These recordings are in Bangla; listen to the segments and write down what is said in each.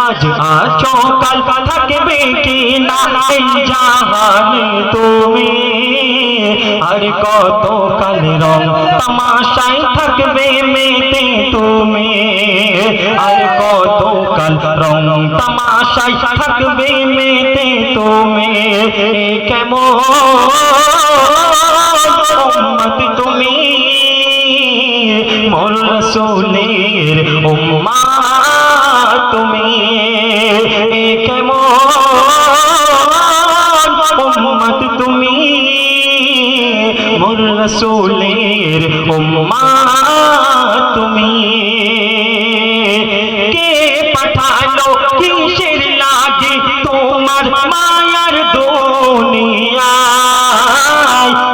আজ আছো কাল থাকবে কি না এই জাহানে তুমি আর কত কাল রং তামাশায় থাকবে মেতে তুমি আর কত কাল রং তামাশায় থাকবে মেতে তুমি কেমন উম্মত তুমি মোর রাসূলের উম্মত তুমি কেমন উম্মত তুমি মোর রাসূলের উম্মত তুমি কে পাঠালো কিসের লাগে তোমার মায়ার দুনিয়ায়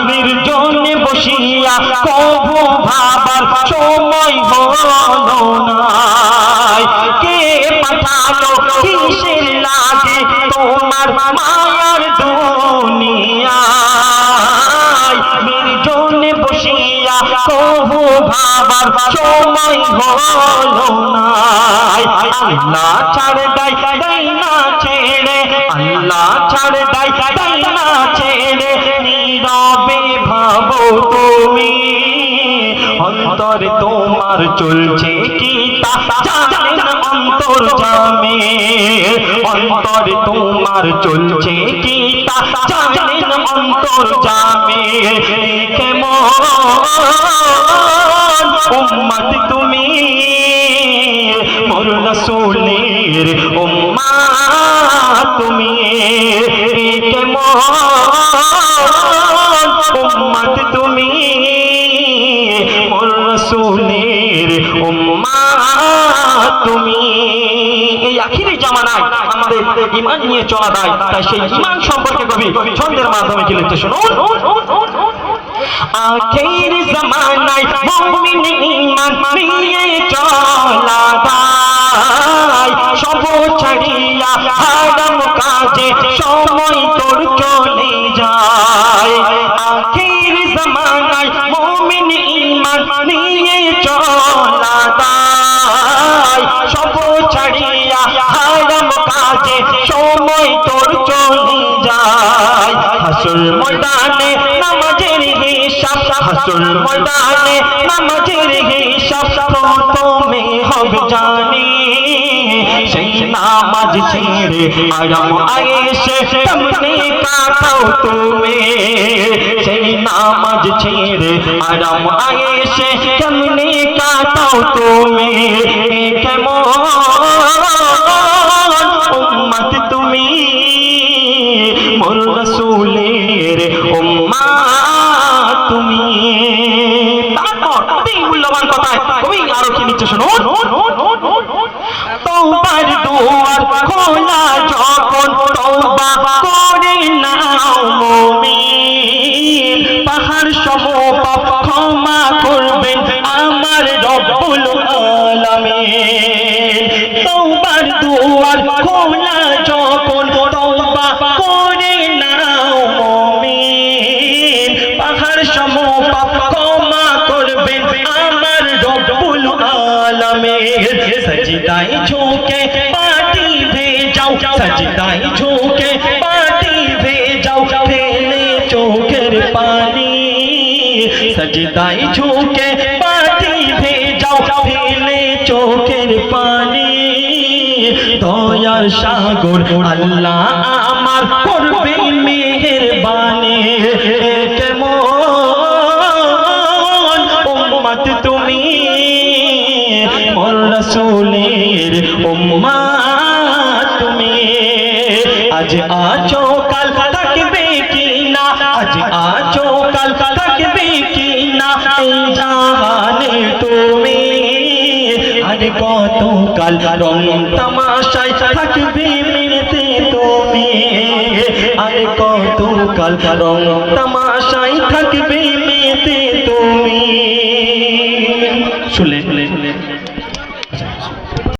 নির্জনে বসিয়া কবু ভাবার সময় হলো না কে পাঠালো কিসের লাগে তোমার মায়ার দুনিয়ায় নির্জনে বসিয়া কবু ভাবার সময় হলো না আল্লাহ ছাড় দেয় দেয় না ছেড়ে আল্লাহ ছাড় দেয় দেয় না ছেড়ে নীরবে ভাবো তুমি অন্তরে তোমার চলছে কি তা জানেন অন্তর্যামী অন্তরে তোমার চলছে কি তা জানেন অন্তর্যামী কেমন উম্মত তুমি মোর রাসূলের উম্মত তুমি কেমন উম্মত তুমি মোর রাসূলের উম্মত তুমি এই আখিরি জামানায় আমাদের ঈমান নিয়ে চলা দায় তাই সেই ঈমান সম্পর্কে কবি ছন্দের মাধ্যমে কি লিখতে শুনুন আখির জামানায় মুমিন ঈমান নিয়ে চলা দায় সব ছাড়িয়া হারাম কাজে সময় তোর চলে যায় আখির জামানায় মুমিন ঈমান নিয়ে চলা দায় সব ছাড়িয়া হারাম কাজে সময় তোর চলে যায় হাসর ময়দানে নামাজের হিসাব হাসর ময়দানে নামাজের হিসাব প্রথমে হবে জানি সেই নামাজ ছেড়ে আরাম আয়েশে কেমনে কাটাও তুমি সেই নামাজ ছেড়ে আরাম আয়েশে কেমনে কাটাও তুমি কেমন উম্মত তুমি মোর রাসূলের উম্মত তুমি তারপর অতি মূল্যবান কথা কবি আরো কি নিচ্ছে শুনুন তওবার দুয়ার খোলা যখন তওবা করে নাও মুমিন পাহাড় সম পাপ ক্ষমা করবেন আমার রব্বুল আলামিন তওবার দুয়ার খোলা যখন তওবা করে নাও মুমিন পাহাড় সম পাপ ক্ষমা করবেন আমার রব্বুল আলামিন সজদায় ঝুঁকে পাটি ভেজাও সজদায় ঝুঁকে পাটি ভেজাও ফেলে চোখের পানি সজদায় ঝুঁকে পাটি ভেজাও ফেলে চোখের পানি দয়ার সাগর আল্লাহ আমার করবে মেহেরবানি কেমন উম্মত তুমি মোর রাসূলের উম্মত তুমি আজ আছো কাল থাকবে কি না আজ আছো কাল থাকবে কি না এই জাহানে তুমি আর কত কাল রং তামাশায় থাকবে মেতে তুমি আর কত কাল রং তামাশায় থাকবে